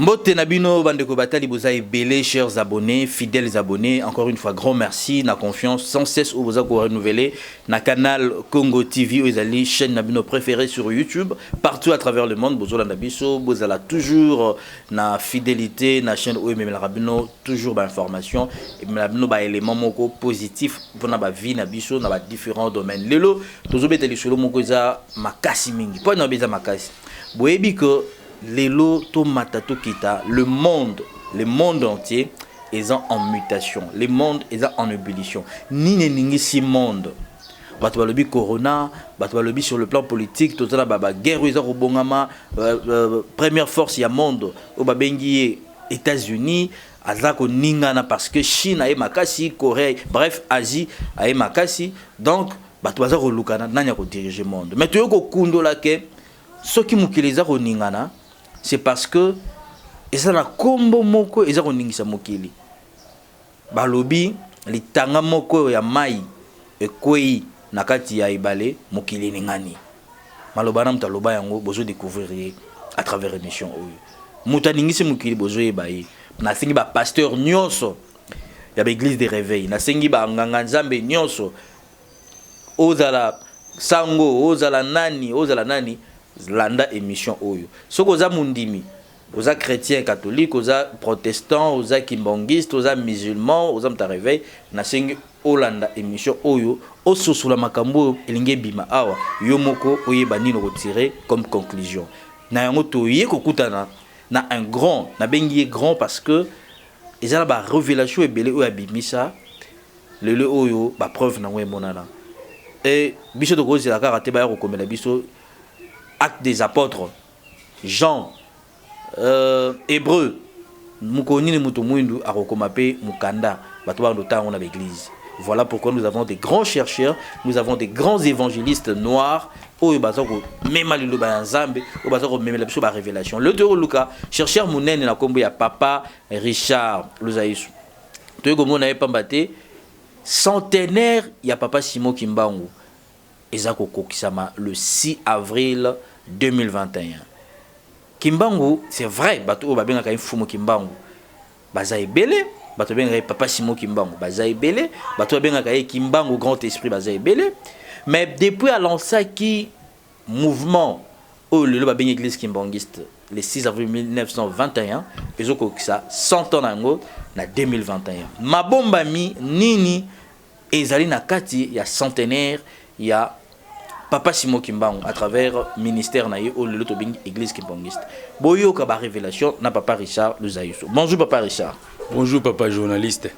Mbote Nabino, Bandeko Batali, vous avez belé, chers abonnés, fidèles abonnés. Encore une fois, grand merci, na confiance, sans cesse où vous avez renouvelé. Na canal Congo TV, vous avez chaîne Nabino préférée sur YouTube, partout à travers le monde. Vous avez toujours na fidélité, na chaîne où la Rabino, toujours d'informations. Et Nabino, élément moko positif pour na vie Nabiso, na différents domaines. Lelo, vous avez été sur le moko za makasi mingi. Pas na beza makasi. Vous avez que Lelo to matato kita, le monde entier est en mutation, le monde est en ébullition. Ni ningi si monde. Batwa lobi corona, batwa lobi sur le plan politique, tout ça baba guerre ils ont bongama première force ya monde au babengi États-Unis, azako ningana parce que Chine a makasi, Corée, bref Asie a makasi. Donc batwa za rolukana nanya ko diriger monde. Mais tu ko kundo la ke ceux qui mukiliza ko ningana c'est parce que eza na kombo moko eza koningisa mokili balobi litanga moko ya mai ekwei na kati ya ibale mokili ningani maloba na mtaloba yango bozo découvrir à travers émission oyo mutaningisi mokili bozo ebaye na singi ba pasteur nyonso ya l'église des réveils na singi ba nganga nzambe nyonso ozala sango ozala nani landa émission oyo soko za mundimi oza chrétien catholique oza protestant oza kimbangiste oza musulman oza mta réveil na sengi olanda émission oyo ososula makambo elinge bima awa yo moko oyeba nino retirer comme conclusion na yango toye kokutana na un grand na bengi grand parce que ezala ba révélation ebele oyo abimisa lelo oyo ba preuve na ngwe monana et biso to kozela ka raté ba rekomela biso Actes des apôtres, Jean, Hébreu, Mukoni Mutumwindu, Arokomape, Mukanda, Batouar Nota, on a l'église. Voilà pourquoi nous avons des grands chercheurs, nous avons des grands évangélistes noirs, au Bazoko, même à l'Ubanzambe, au Bazoko, même la révélation. Le Théo Luka, chercheur Mounen, na Kombo, ya Papa Richard Luzaïsou. Théo Gomo n'avait pas battu, centenaire, ya Papa Simon Kimbangu. Ezako Kokisama le 6 avril 2021. Kimbangu, c'est vrai, bato babenga ka fumo Kimbangu. Baza ebele, bato benga Papa Simon Kimbangu, baza ebele, bato benga ka Kimbangu grand esprit baza ebele. Mais depuis à lancé qui mouvement au le babenga église kimbangiste le 6 avril 1921, ezoko kokisa 100 ans nango na 2021. Mabomba mi nini ezali na kati ya centenaire ya Papa Simon Kimbangu à travers ministère naïe au l'Otobing église kimbangiste. Boyo ka ba révélation na Papa Richard Luzaïso. Bonjour Papa Richard. Bonjour Papa journaliste.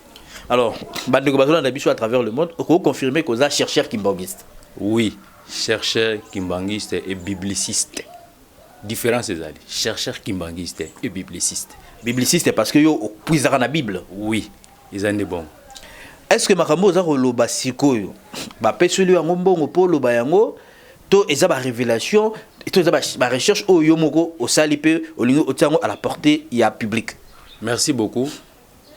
Alors, bandeko bazola na biso à travers le monde, ko confirmer que za chercheur kimbangiste. Oui, chercheur kimbangiste et bibliciste. Différence ezali, chercheur kimbangiste et bibliciste. Bibliciste parce que yo puisera na Bible. Oui, ils en est bon. Est-ce que makambo za koloba sikoyo ba pesoli yango mbongo po loba yango to eza ba révélation to eza ba recherche oyo moko osali pe olingo otiango à la portée ya public. Merci beaucoup.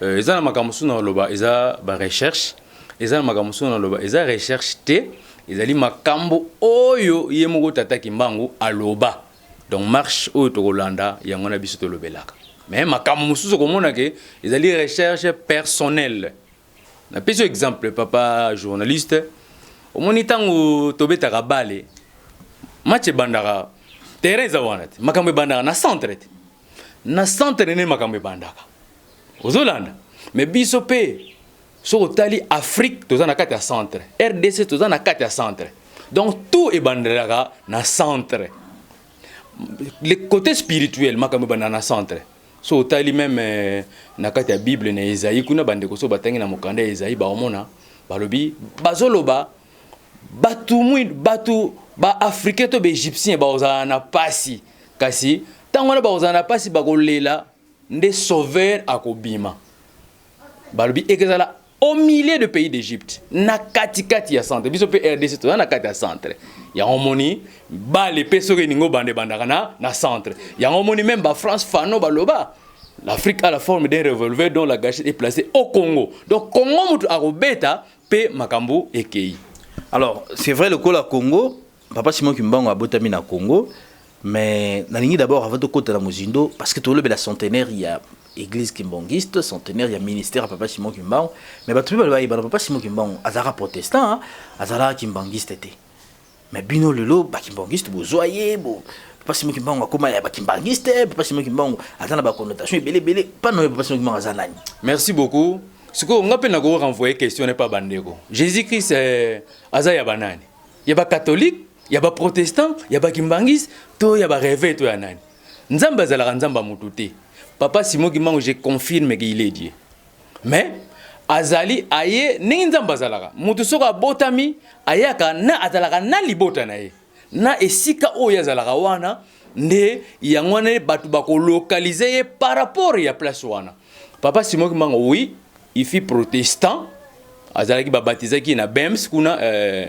Eza na makambo suna loba eza ba recherche, eza na makambo suna loba eza recherche te, ezali makambo oyo ye moko tata Kimbangu aloba. Donc marche oyo to Rolanda yango na biso to lobelaka. Mais makambo mususu komona ke ezali recherche personnelle. Na peso exemple papa journaliste au monitango tobeta kabale match bandaka terrain za wana te makambe bandaka na centre te na centre ne makambe bandaka ozolanda mais biso pe so otali Afrique toza na kati ya centre RDC toza na kati ya centre donc tout est bandaka na centre le côté spirituel makambe bandaka na centre. So tali même na kati ya Bible na Isaïe kuna bandeko so batangi na mokanda ya Isaïe ba omona balobi bazoloba batu ba africain to ba égyptien ba ozana na pasi kasi tango na ba ozana na pasi ba kolela nde sauveur akobima balobi ekezala au milieu de pays d'Égypte na kati ya centre biso pe RDC to na kati ya centre ya omoni ba les pesoke ningo bande bandaka na centre ya omoni même ba France fano baloba l'Afrique a la forme d'un revolver dont la gâchette est placée au Congo. Donc Congo mutu arobeta pe makambo ekei. Alors, c'est vrai le Congo, Papa Simon Kimbangu a botami na Congo, mais nalingi d'abord avant de côté la Mozindo parce que tout le la centenaire il y a église kimbangiste, centenaire il y a ministère à papa Simon Kimbangu, mais bah tout le monde papa Simon Kimbangu azara protestant, azara kimbangiste était. Mais bino lelo ba kimbangiste bozoyer bo papa Simon Kimbangu akoma ya ba kimbangiste, papa Simon Kimbangu azana ba connotation belé pas non papa Simon Kimbangu azana. Merci beaucoup. Ce qu'on appelle na go renvoyer question n'est pas bandeko. Jésus-Christ azaya banani. Il y a ba catholique, il y a ba protestant, il y a ba kimbangiste, to il y a ba réveil to ya nani. Nzamba zala nzamba mututé. Papa Simon Kimbangu, je confirme qu'il est Dieu. Mais azali aye ninzamba zalaka. Mutu soka botami ayaka na azalaka na libota na ye. Na esika oya zalaka wana nde yangwane batu bako localiser par rapport ya place wana. Papa Simon Kimbangu oui, il fut protestant. Azalaki ba baptisaki na Bems kuna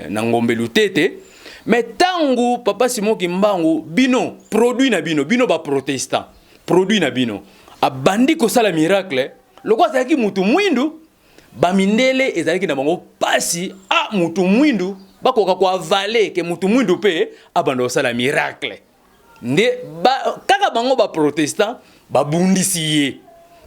na ngombe lutete. Mais tangu papa Simon Kimbangu bino produit na bino ba protestant. Produit na bino. Abandi ko sala miracle. Loko azalaki mutu mwindu ba mindele ezalaki na bango pasi a mutu mwindu bakoka kwa vale ke mutu mwindu pe abando sala miracle. Nde ba kaka bango ba protestant ba bundisi ye.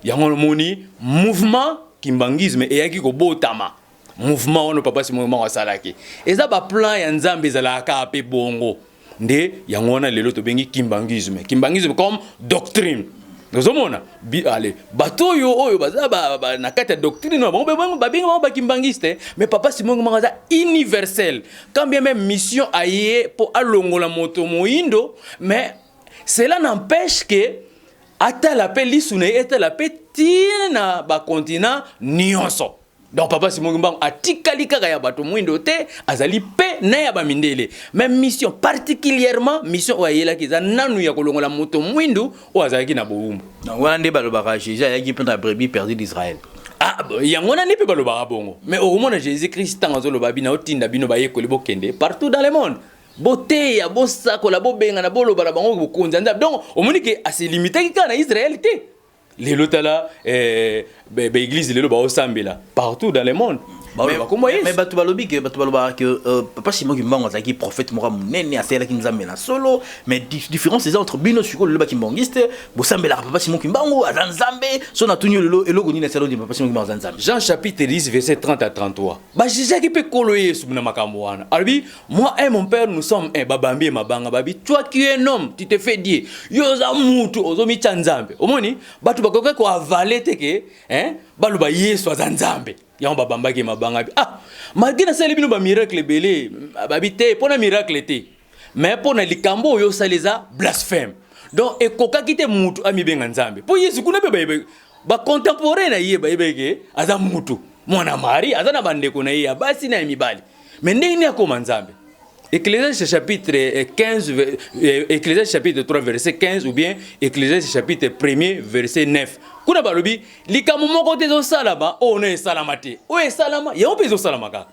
Yango moni mouvement kimbangisme eyaki ko botama. Mouvement wana papa Simon Kimbangu asalaki. Eza ba plan ya nzambe ezalaka pe bongo. Nde yango wana lelo to bengi kimbangisme. Kimbangisme comme doctrine. Nous sommes allez, bateau yo oyo baza na kata doctrine bon ba kimbangiste mais papa Simon Kimbangu universel. Quand bien même mission aye pour alongola moto moindo mais cela n'empêche que ata la paix lisune eta la paix tina ba continent nyonso. Donc papa Simon Kimbangu atikali kaka ya bato mwindo te azali pe na ya ba mindele. Même mission particulièrement mission oyela kiza nanu ya kolongola moto mwindo o azalaki na boumbu. Donc wana nde balobaka Jésus ayaki pe na brebis perdue d'Israël. Ah yango na pe balobaka bongo. Mais au moment de Jésus-Christ tango zo lobabi na otinda bino ba yekoli bokende partout dans le monde. Beauté ya bosako la bobenga na bolo bala bango bokonza nda. Donc au moni que a se limiter ka na Israël te. Les lotala église les loba osambela partout dans le monde. Mais batu balobi que papa Simon Kimbangu azaki prophète mora munene asela kinzambe na solo mais différence c'est entre bino suko le ba kimbangiste bosambela papa Simon Kimbangu azanzambe so na tunyo lelo eloko ni na selo de papa Simon Kimbangu azanzambe. Jean chapitre 10 verset 30 à 33. Ba Jésus qui peut kolo Yesu na makambo wana. Albi moi et mon père nous sommes un babambi mabanga babi toi qui es un homme tu te fais dire yo za mutu ozomi chanzambe. Omoni batu bakoka ko avaler teke baluba Yesu azanzambe. Y'a babamba qui mabanga malgré na sala bino ba miracle belé babité pona miracle té mais pona likambo yo saleza blasphème donc ekoka kite mutu ami benga nzambe po Yesu kuna be ba contemporain na ye ba yebeke aza mutu mwana mari aza na bandeko na ye basi na mibali mais ndenge akoma nzambe. Ecclésiaste chapitre 15 Ecclésiaste chapitre 3 verset 15 ou bien Ecclésiaste chapitre 1er verset 9. Kuna balobi likamu moko tezo salama o ne salama te. O e salama ya opezo salama ka.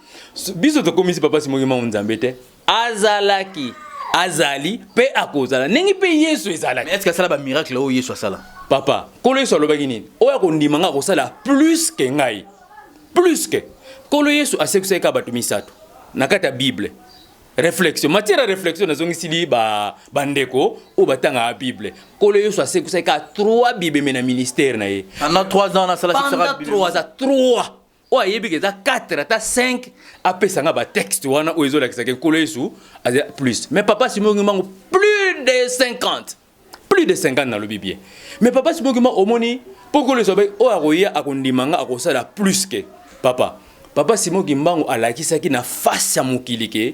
Biso to komisi papa Simon Kimbangu nzambe te. Azalaki azali pe akozala. Nengi pe Yesu ezalaki. Est-ce que ça ba miracle o Yesu asala? Papa, kolo Yesu alobaki nini? O ya kondimanga ko sala plus que ngai. Plus que. Kolo Yesu asekuseka batu misato. Nakata Bible. Réflexion, matière à réflexion, nous avons ici bandeko ou batanga Bible. Kolo Yesu asekuseka ka 3 Bible mena ministère na ye. Pendant 3 ans na sala sera 3. O ayebi ke za 4 ata 5 apesanga ba texte wana o ezo lakisa ke Kolo Yesu plus. Mais papa Simon Kimbangu plus de 50. Plus de 50 dans le Bible. Mais papa Simon Kimbangu omoni pokolo Yesu o akoya akondimanga akosala plus que papa. Papa Simon Kimbangu alakisaki na face ya mokili ke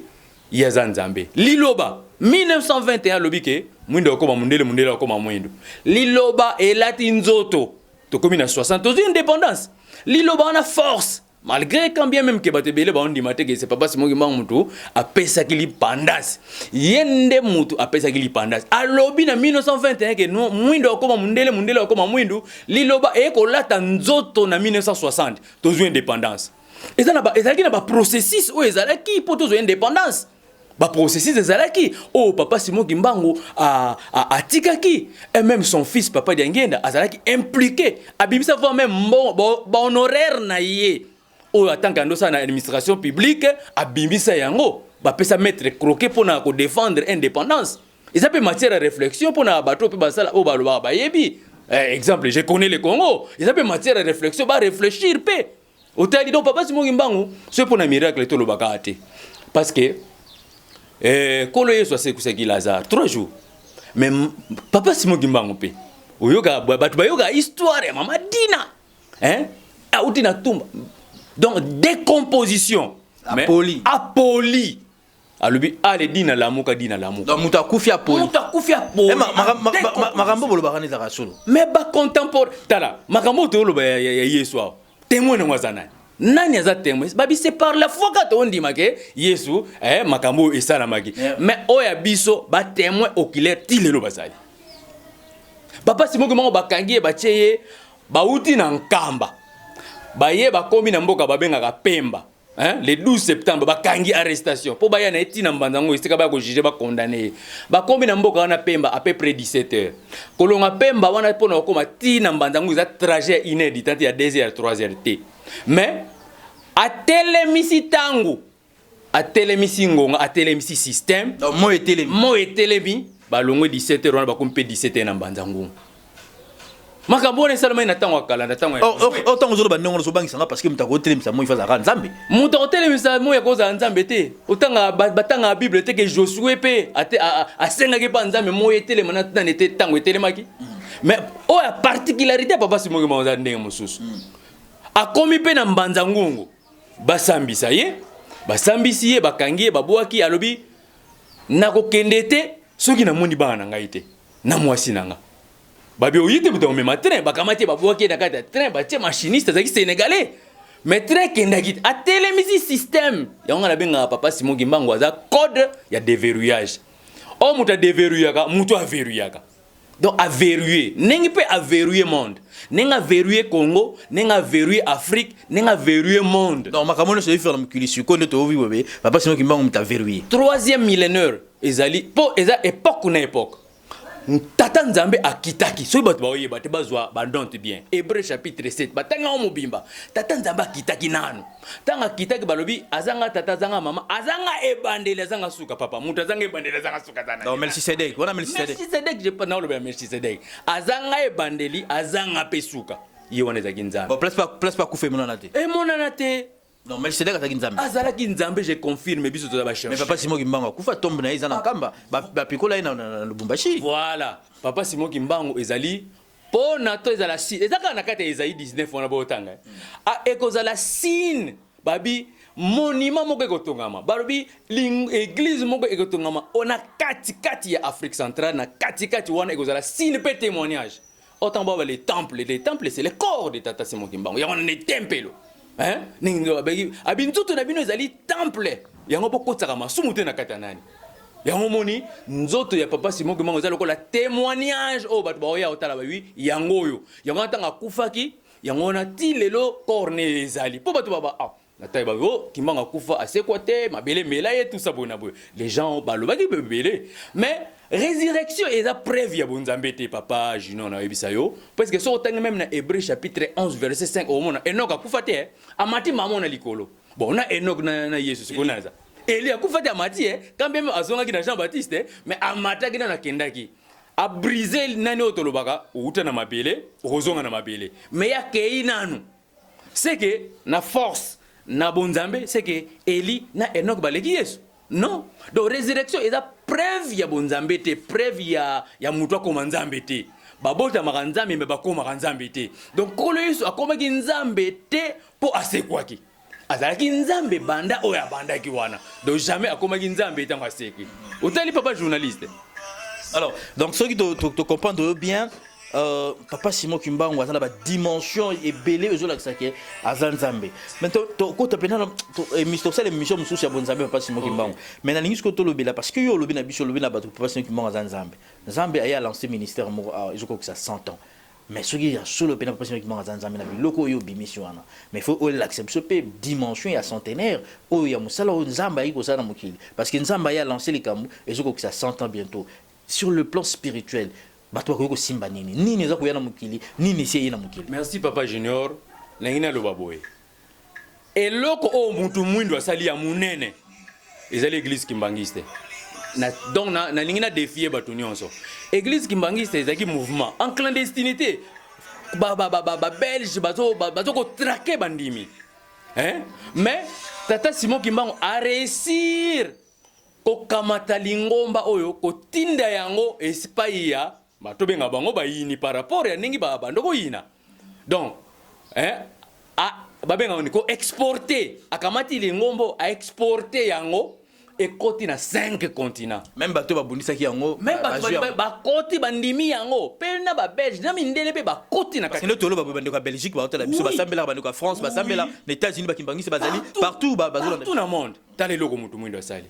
ya Nzambe. Liloba 1921 lobike mwindo okoma mundele okoma mwindo. Liloba elati nzoto. Tokomi na 60 ans indépendance. Liloba na force. Malgré quand bien même que batebele ba ondima te que c'est papa Simon Kimbangu mutu apesa kili pandasi. Yende mutu apesa kili pandasi. Alobi na 1921 que mwindo okoma mundele okoma mwindo. Liloba ekolata nzoto na 1960. Tozu indépendance. Ezalaki na ba processus o ezalaki pour tozu indépendance. Ba processus ezalaki oh papa Simon Kimbangu atikaki et même son fils papa Diangenda azalaki impliqué abimisa voir même ba honoraire na ye oh atanga ndosa na administration publique abimisa yango ba pesa mettre croquer pour na ko défendre indépendance Ils appellent matière à réflexion pour na bateau pe basala o baloba ba yebi. Exemple, je connais le Congo. Ils appellent matière à réflexion, ba réfléchir pe. Otali donc papa Simon Kimbangu, c'est pour un miracle to lo bakate. Parce que kolo yeso c'est qui Lazare 3 jours. Mais papa Simon Kimbangu pe. Oyoga batu ba yoga histoire ya mama Dina. Hein? Autina tumba. Donc décomposition. Apoli. Alubi ale Dina lamuka. Donc mutakufi apoli. Makambo bolo bakane za rasolo. Mais ba contemporain tala makambo to lo ba ya Yesu. Témoin de mwazana. Nani aza témoin? Babi c'est par la foi que on dit make Yesu makambo esala maki. Mais oya biso ba témoin oculaire ti lelo basali. Papa Simon Kimbangu bakangi ba cheye ba uti na nkamba. Baye ba komi na mboka babengaka Pemba. Le 12 septembre bakangi arrestation. Po baya na eti na mbanzango esika ba ko juger ba condamner. Ba komi na mboka wana Pemba à peu près 17h. Kolonga Pemba wana pona okoma ti na mbanzango za trajet inédit tant il y a 2h 3h t. Mais a telemisi tangu a telemisi ngonga a telemisi système. Mo etelemi balongo 17h wana ba kompe 17h na mbanzango. Makabone salama ina tango akala na tango. Tango zo ba ndongo so bangisanga parce que mutako telemisa mo ifaza ka nzambe. Mutako telemisa mo ya koza nzambe te. Otanga batanga Bible te ke Josué pe a senga ke pa nzambe mo yetelema na nete tango etelemaki. Mais oya particularité papa Simon Kimbangu za ndenge mosusu. Akomi pe na mbanza ngungu. Basambisa ye. Basambisi ye bakangi babwaki alobi nako kendete soki na moni bana ngai te. Na mwasi nanga. Babi oyite buta omema train bakamati babwaki na kata train batie machiniste zaki sénégalais. Mais train kendaki a telemisi système. Yango na benga papa Simon Kimbangu za code ya déverrouillage. O muta déverrouillaka muto a verrouillaka. Donc à verrouiller, n'est pas à verrouiller monde, n'est à verrouiller Congo, n'est à verrouiller Afrique, n'est à verrouiller monde. Donc makamone se faire la culissu quand tu ouvres bébé, papa Simon Kimbangu t'a verrouillé. Troisième millénaire, ezali pour eza époque na époque. Tata Nzambe akitaki, so bat baoye bat bazwa bandonte bien. Hébreu chapitre 7, batanga o mobimba. Tata Nzambe akitaki nanu. Tanga kitaki balobi azanga tata zanga mama, azanga ebandele azanga suka papa, muta azanga ebandele azanga suka zana. Non Melchisedek, on a Melchisedek. Melchisedek je pas na lo Melchisedek. Azanga ebandeli azanga pesuka. Yone za Nzambe. Bon place pas kufe monana te. Monana te. Non Melchisedek azaki Nzambe. Azalaki Nzambe je confirme biso to ba chercher. Mais papa Simon Kimbangu kufa tombe na izana kamba, ba pikola na Lubumbashi. Voilà. Papa Simon Kimbangu ezali po na to ezala si. Ezaka na kata Esaïe 19 on a botanga. Ekozala sin babi monument moko ekotongama. Babi église moko ekotongama. On a kati ya Afrique centrale na kati wana ekozala sin pe témoignage. Autant ba les temples c'est le corps de Tata Simon Kimbangu. Ya wana ne tempelo. Hein? Ningo bagi abintutu na bino ezali temple. Yango bokotaka masumu te na kata nani. Yango moni nzoto ya papa Simon Kimbangu ezali ko la témoignage o bat ba ya otala ba wi yango yo. Yango tanga kufaki yango na ti lelo corne ezali. Po batu baba na taille ba go Kimbangu akufa asekwa te mabele melaye tout ça bona boy. Les gens balobaki bebele. Mais résurrection est la preuve ya bonzambe te papa Junior na yebisa yo parce que so tanga même na Hébreu chapitre 11 verset 5 au mona Enoch akufa te amati mama na likolo. Bon na Enoch na Yesu sikona za. Eli akufa te amati quand même azonga ki na Jean Baptiste mais amata ki na kendaki. A briser nani otolobaka uta na mabele rozonga na mabele. Mais ya kei nanu. C'est que na force na bonzambe c'est que Eli na Enoch baleki Yesu. Non. Donc résurrection est la preuve ya bonzambe te, preuve ya muto akoma nzambe te. Babota makanzambe me bakoma kanzambe te. Donc kolo Yesu akoma ki nzambe te po asekwaki. Azalaki nzambe banda oya banda ki wana. Donc jamais akoma ki nzambe te ngaseki. Otali papa journaliste. Alors, donc ceux qui te comprendre bien papa Simon Kimbangu a la dimension et belé aux autres qui Azanzambe. Maintenant, quand tu as émission mususu ya bonzambe papa Simon Kimbangu. Maintenant, ningi ko to lobela parce que yo lobena biso lobena ba papa Simon Kimbangu Azanzambe. Nzambe a lancé ministère je crois que ça 100 ans. Mais ce qui est sur le pena papa Simon Kimbangu Azanzambe na biloko yo bimission wana. Mais il faut l'accepter ce dimension ya centenaire o ya musala o Nzambe ayi ko sana mukili parce que Nzambe a lancé les kamu et je crois que ça 100 ans bientôt. Sur le plan spirituel bato ko simba nini nini za kuyana mukili nini sie na mukili. Merci papa Junior langina lo baboye eloko o muntu mwindo asali ya munene ezali église kimbangiste donc na lingi na défier bato nyonso église kimbangiste ezaki mouvement en clandestinité ba belge bazo ko traquer bandimi hein mais tata Simon Kimbangu a réussir ko kamata lingomba oyo ko tinda yango espagne ya bato benga bango bayini par rapport ya ningi ba ndoko yina donc hein babenga on ko exporter akamati lingombo a exporter yango et koti na 5 continents même bato babundisa ki yango même ba koti bandimi yango pe na ba belge na mindele pe ba koti na kati tolo ba bandeko Belgique ba hôtel biso ba sambela bandeko France ba sambela les États-Unis ba kimbangisi bazali partout ba tout le monde tale loko mutu mwindo sali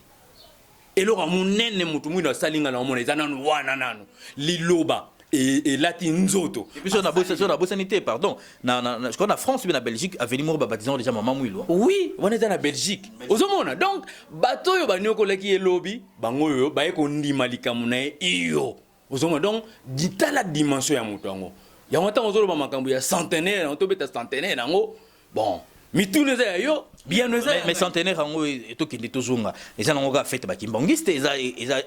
eloko munene mutu mwindo sali ngana omona ezana wana nano liloba et lati nzoto et puis sur la sanité pardon je crois na France mais na Belgique a venir mo baptisant déjà maman mwilo oui on est na Belgique ozomona donc bato yo banyoko leki elobi bango yo ba eko ndima likamu na iyo ozomona donc ditala dimension ya mutu yango ya wata ozolo ba makambo ya centenaire on to beta centenaire nango bon mitune za yo bien mais centenaire yango etokende tozonga eza nango ka fête ba kimbangiste eza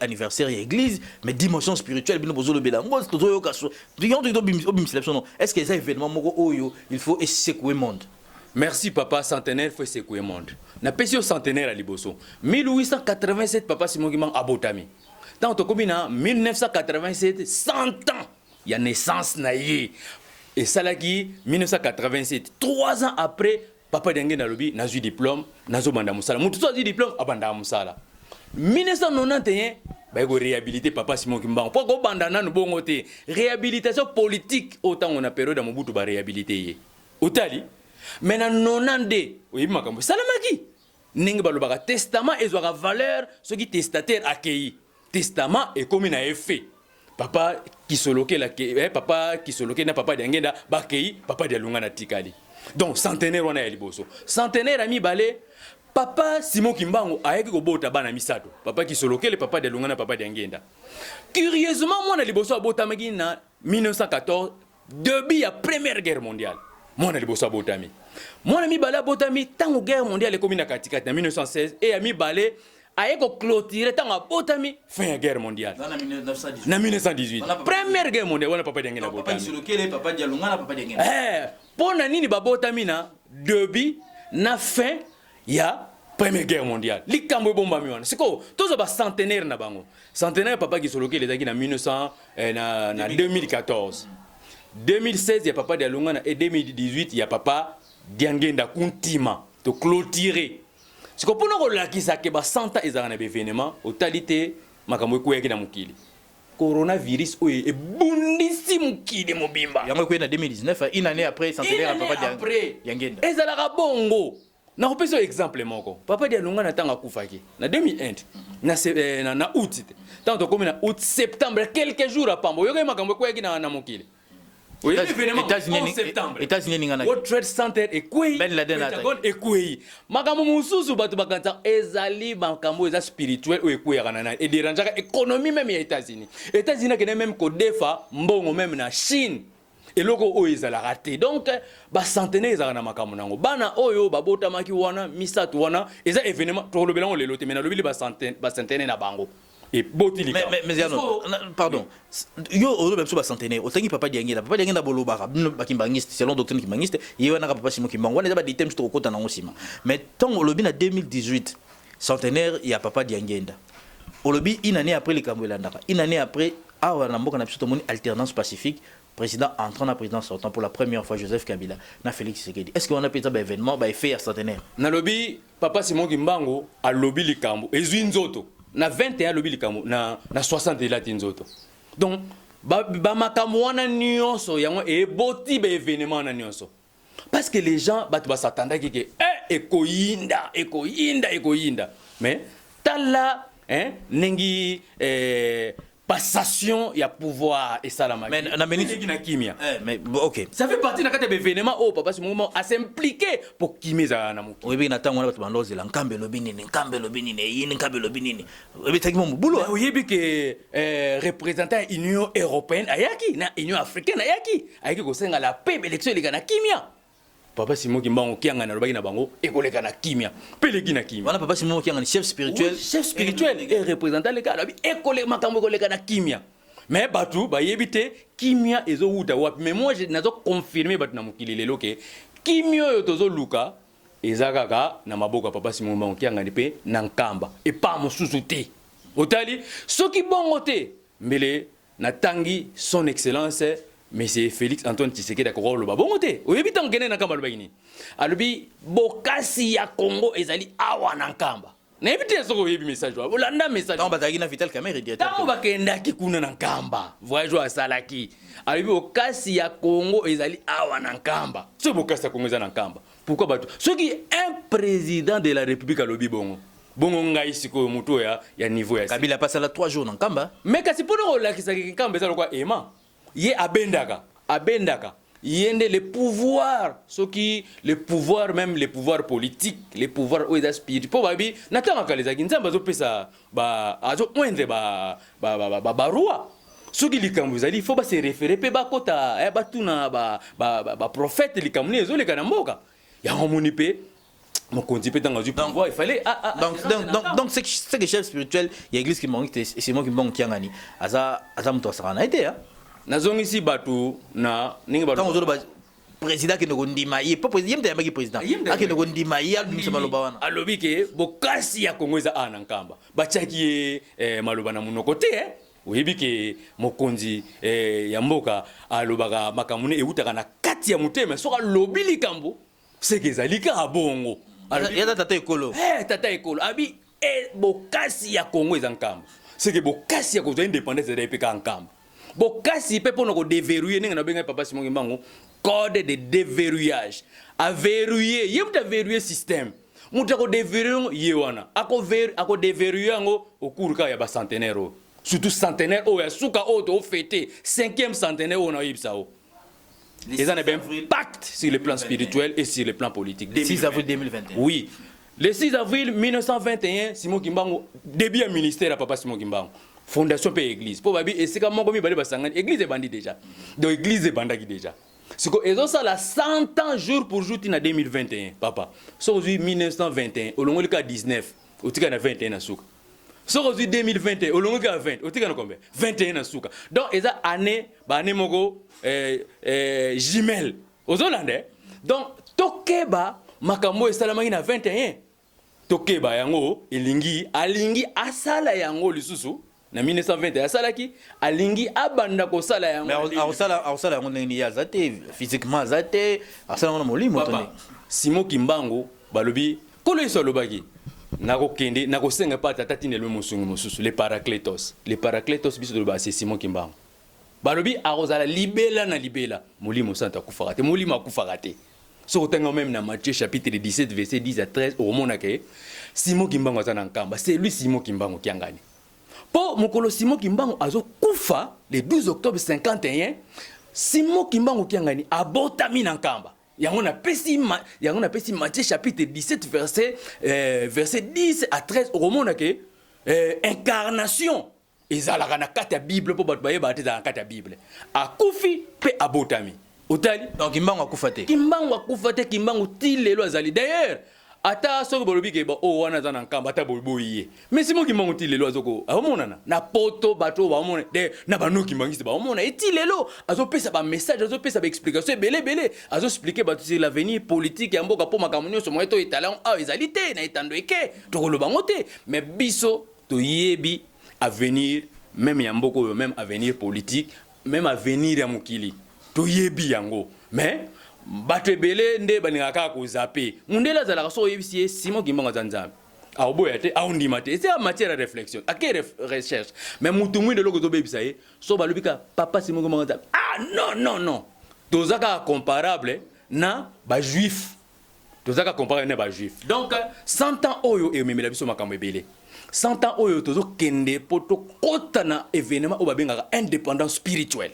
anniversaire ya église mais dimension spirituelle bino bozolo belango tozo ka so biento to bimselation est-ce que ça événement moko oyo il faut secouer monde. Merci papa, centenaire faut secouer monde. Na pesio centenaire à liboso 1887 papa Simon Kimbangu abotami tant to komina 1987 100 ans ya naissance na ye et salaki 1987 3 ans après papa Diangé na lobi na ju diplôme nazo banda musala mutu so ju diplôme abanda musala 1991 ba ko réhabiliter papa Simon Kimbangu pour ko banda nanu bongo te réhabilitation politique autant on a période mo butu ba réhabiliter ye otali maintenant 92 oui makambo salamaki ningi balobaka testament ezwaka valeur ce qui testataire accueilli testament et comme na effet papa kisoloke la papa kisoloke na papa Diangé da bakei papa Dialunga na tikali. Donc centenaire wana ya liboso centenaire ami balé papa Simon Kimbangu ayeki ko bota bana misato papa kisoloke le papa Dialunga na papa Diangé da curieusement moi na liboso abotamaki na 1914 début ya première guerre mondiale moi na liboso abotami moi na mi balé abotami tango guerre mondiale comme na katikati na 1916 et ami balé ayeko clôturer tango abotami fin ya guerre mondiale na 1918 première guerre mondiale wana papa Diangé na botami papa kisoloke le papa Dialunga na papa Diangé pona nini babotami na début na fin ya première guerre mondiale likambo bomba miwana siko tozo ba centenaire na bango centenaire papa kisoloke le zaki na 1900 na 2014 2016 ya papa Dialunga na et 2018 ya papa Diangé nda kuntima to clôturer siko pona ko lakisa ke ba 100 ans ezana na événement totalité makambo ko yaki na mukili coronavirus oye ebundisi mukili mobimba yango ko na 2019 une année après centenaire ya papa Diangé ezalaka bongo na kopesa exemple moko papa Dialunga na tanga kufaki na 2001 na août tant to comme na août septembre quelques jours apambo yoka makambo ko yaki na mukili oui événement en septembre États-Unis ngana World Trade Center ekwei Ben Laden Pentagon ekwei makambo mususu bato bakanta ezali makambo eza spirituel o ekwei kana et dérangeaka économie même ya États-Unis kene même ko defa mbongo même na Chine eloko oyo ezala raté donc ba centenaire ezala na makambo nango bana oyo babotamaki wana misato wana eza événement to lobelango lelo te mais na lobili ba centenaire na bango et botili mais pardon yo olo même so ba centenaire otangi papa Diangé na boloba ba kimbangiste selon doctrine kimbangiste yewana ka papa Simon Kimbangu wana eza ba ditem to kota nango sima mais tant olobi na 2018 centenaire ya papa Diangé olobi une année après le Kambolandaka une année après awa na mboka na biso to moni alternance pacifique président entrant na président sortant pour la première fois Joseph Kabila na Félix Tshisekedi est-ce qu'on a peut-être ba événement ba effet à centenaire na lobi papa Simon Kimbangu a lobi likambo ezwi nzoto na 21 lobi likambo na 60 lati nzoto donc ba makambo wana nyonso yango e boti ba événement na nyonso parce que les gens ba s'attendaki ke ekoyinda mais tala nengi passation ya pouvoir et ça la mais na kimia mais OK ça fait partie na kata événement oh papa ce moment à s'impliquer pour kimiza na muki oyebi na tango na bato bandoze la nkambe lobinini yini nkambe lobinini oyebi taki mo bulo oyebi ke représentant Union européenne ayaki na Union africaine ayaki ko senga la paix élection les na kimia Papa Simon Kimbangu kianga na lobaki na bango ekoleka na kimia peleki na kimia Voilà Papa Simon kianga ni chef spirituel. Oui, chef spirituel et représentant le cas ekole makambo ekoleka na kimia. Mais batu ba yebite kimia ezo wuta wapi. Mais moi je nazo confirmer batu na mokili lelo ke kimio yo tozo luka ezakaka na maboko Papa Simon Kimbangu kianga ni pe na nkamba et pas mosusu te. Otali soki bongo te mbele na tangi son excellence Monsieur Félix Antoine Tshisekedi akoko loba bongo te oyebi tango kene na nkamba lobaki nini alobi bokasi ya Congo ezali awa na nkamba na yebi te soko oyebi message wa olanda message Tango bazalaki na Vital Kamerhe directeur. tango bakendaki kuna na nkamba voyage asalaki alobi bokasi ya Congo ezali awa na nkamba so bokasi ya Congo ezali na nkamba pourquoi bato soki un président de la République alobi bongo bongo ngai siko muto ya niveau ya Kabila passe là 3 jours na nkamba. mais kasi pono kolakisa nkamba ezali kwa ema ye abendaka yende le pouvoir soki le pouvoir même les pouvoirs politiques les pouvoirs oza spirit po babi natanga kalezaki nzamba zo pesa ba azo mwendre ba roi soki likambo ezali faut ba se référer pe ba kota batuna ba prophète likambo ne ezoleka na mboka ya ngomoni pe mokonzi pe tanga du pouvoir il fallait donc c'est que chef spirituel il y a église qui manque c'est moi qui manque kianga ni aza muto asana été hein. Nazongisi batu na ningi batu. Quand on dit président qui ne gondima, il pas président, il y a président. Ah qui ne gondima, il y a nous sommes lobawana. Alobi ke bokasi ya Kongo za anankamba. Bachaki maloba na munokote oyebi ke mokonzi ya mboka alobaka makamune eutaka na kati ya mutema soka lobi likambo seke zalika abongo. Ya tata ekolo. Tata ekolo abi bokasi ya Kongo za nkamba. Seke bokasi ya Kongo indépendance de l'EPK nkamba. Bokasi pe pono ko déverrouiller ninga na benga Papa Simon Kimbangu code de déverrouillage a verrouiller yemta verrouiller système muta ko déverrouiller yewana ako déverrouiller ngo au cours ka ya ba centenaire surtout centenaire o ya suka o to fêter 5e centenaire on a yibsao les années ben impact sur le plan spirituel et sur le plan politique 6 avril 2021 oui le 6 avril 1921 Simon Kimbangu début à ministère à Papa Simon Kimbangu fondation pe église po babi esika moko mi bali basangani église e bandi déjà donc église e bandaki déjà siko ezo ça la 100 ans jour pour jour tina 2021 papa so aujourd'hui 1921 olongoli ka 19 otika na 21 na suka so aujourd'hui 2021 olongoli ka 20 otika na combien 21 na suka donc eza année ba année moko jumelle ozolande donc tokeba makambo esalamaki na 21 tokeba yango elingi alingi asala yango lisusu na 1920 asalaki alingi abanda ko sala yango mais ausala yango ndeni ya zate physiquement zate asala yango na molimo toni Simon Kimbangu balobi kolo iso lobaki nako kende nako senga pa tata tinelo musungu mususu les paracletos biso loba c'est Simon Kimbangu balobi arozala libela na libela molimo santa kufakate molimo akufakate so tengo même na Matthieu chapitre 17 verset 10 à 13 au monake Simon Kimbangu azana nkamba c'est lui Simon Kimbangu qui angani po mokolo Simon Kimbangu azo kufa le 12 octobre 51 Simon Kimbangu qui angani abotami na nkamba yango na pesi Matthieu chapitre 17 verset 10 à 13 au monake incarnation ezalaka na kati ya Bible po bato bayeba ate za kati ya Bible akufi pe abotami otali donc Kimbangu akufa te Kimbangu ti lelo azali d'ailleurs ata soko bolobi ke ba o wana za na nkamba ata boyiye mais Simon Kimbangu ti lelo azoko amonana na poto bato ba omona de na banoki mbangisi ba omona eti lelo azopesa ba message azopesa ba explication belé azo expliquer ba sur l'avenir politique ya mboka po makamunyo so moyeto italon a ezalité na itando eke to koloba ngote mais biso to yebi avenir même ya mboko même avenir politique même avenir ya mokili to yebi yango mais bato ebele nde baningaka ko zaper mundela zalaka so yebisi Simon Kimbangu zanzambe aoboya te aondima te c'est en matière de réflexion à quelle recherche mais mutu mwinde loko zo bebisa ye so balobika papa Simon Kimbangu zanzambe non tozaka comparable na ba juif tozaka comparable na ba juif donc 100 ans oyo ememela biso makambo ebele 100 ans oyo tozo kende poto kota na événement o babengaka indépendance spirituelle.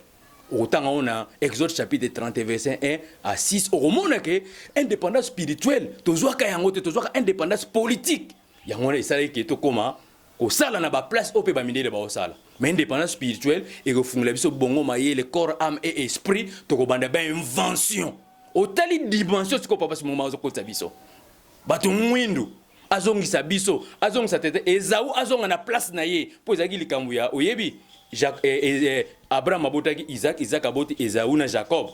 Autant on a Exode chapitre 30 verset 1 à 6 au monde que indépendance spirituelle tozoaka yango te tozoaka indépendance politique yango esala ke to koma ko sala na ba place ope ba mindele ba osala mais indépendance spirituelle et refungula biso bongo maye le corps âme et esprit to ko banda ba invention otali dimension siko papa Simon Mbangu azokolisa biso bato mwindu azongisa biso azongisa tete ezau azonga na place na ye po ezalaki likambo ya oyebi Abraham abotaki Isaac aboti Esaü na Jacob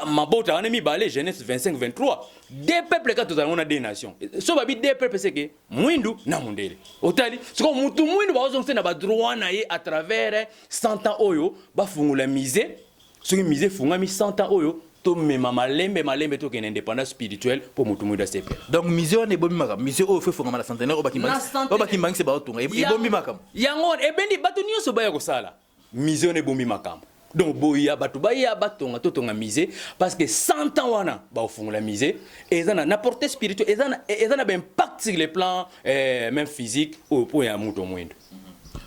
mabota wana mibale Genèse 25-23 deux peuples ka tozala na deux nations so babi deux peuples c'est que mwindu na mundele otali siko mutu mwindu bazongisa na ba droit na ye à travers 100 ans oyo bafungula misé soki misé fungami 100 ans oyo to mema malembe to ken indépendance spirituelle pour mutu mwindu sepe. Donc misé on est bon makam misé o fe fungama na centenaire o bakimbangi se ba otunga e bombi makam yango ebendi bato nyonso baya kosala misé on est bombi makam. Donc boya bato baya batonga to tonga misé parce que 100 ans wana ba ofungula misé et ça na portée spirituelle et ça na un impact sur le plan même physique pour ya mutu mwindu.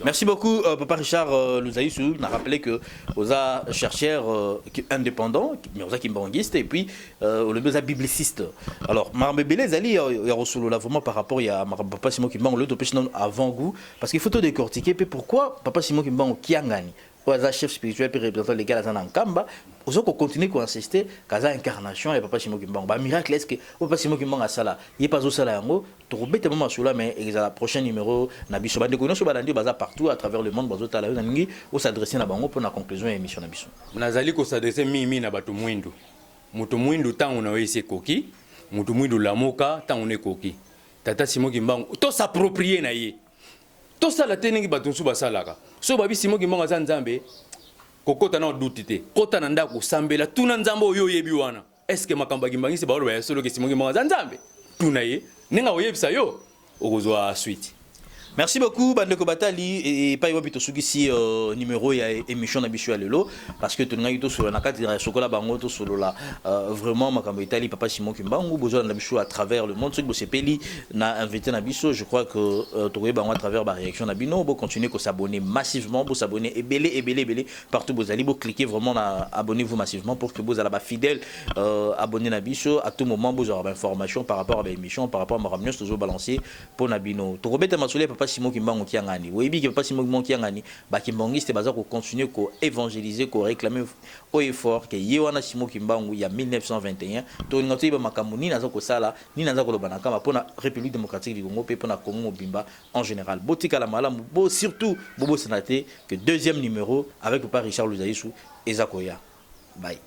Merci beaucoup, Papa Richard Luzaïsou. On a rappelé que vous êtes chercheur indépendant, mais vous êtes kimbanguiste et puis vous êtes bibliciste. Alors, Marbe Belé, Zali, il y a reçu vraiment par rapport à Papa Simon Kimbangu, l'autre avant goût, parce qu'il faut tout décortiquer. Puis pourquoi Papa Simon Kimbangu qui a gagné? Vous êtes chef spirituel puis représentant légal à Kamba. Vous avez continué à insister qu'à incarnation et Papa Simon Kimbangu. Bah miracle est-ce que Papa Simon Kimbangu a ça là. Il est pas au salaire yango. Trop bête moment sur là mais il y a la prochaine numéro Nabiso. Bah de connaître sur balandi baza partout à travers le monde bazo tala. Nangi au s'adresser na bango pour la conclusion de l'émission Nabiso. Nazali ko s'adresser mimi na bato mwindu. Mutu mwindu tant on a essayé koki. Mutu mwindu lamoka tant on est koki. Tata Simon Kimbangu to s'approprier na ye. To sala teningi bato su basalaka. So babi Simon Kimbangu za nzambe kokota na dutite. Kota na ndako sambela tuna nzambe oyo yebi wana. Est-ce que makamba kimbangisi ba ba solo ke Simon Kimbangu za nzambe? Tuna ye. Ninga oyebisa yo okozwa suite. Merci beaucoup Bandeko Batali et pas yobito sugisi numéro ya émission na biso lelo parce que tunga yito sur na kati ya sokola bango to solo la vraiment makambo Italie Papa Simon Kimbangu besoin na biso à travers le monde ce que sepeli na invité na biso je crois que tokoye bango à travers ba réaction na bino bo continuer ko s'abonner massivement bo s'abonner et belé partout vous allez bo cliquer vraiment na abonnez-vous massivement pour que vous allez ba fidèle abonner na biso à tout moment vous aurez information par rapport à l'émission par rapport à Maramnios toujours balancer pour na bino to robeta masole Papa Simon Kimbangu kiangani webi ke Papa Simon Kimbangu kiangani ba kimbangiste baza ko continuer ko évangéliser ko réclamer au effort que yewana Simon Kimbangu ya 1921 to ngati ba makamuni naza ko sala ni naza ko lobana kama pona République démocratique du Congo pe pona Congo Bimba en général botika la malamu bo surtout bobo sénaté que deuxième numéro avec Papa Richard Luzaïsou Ezakoya bye.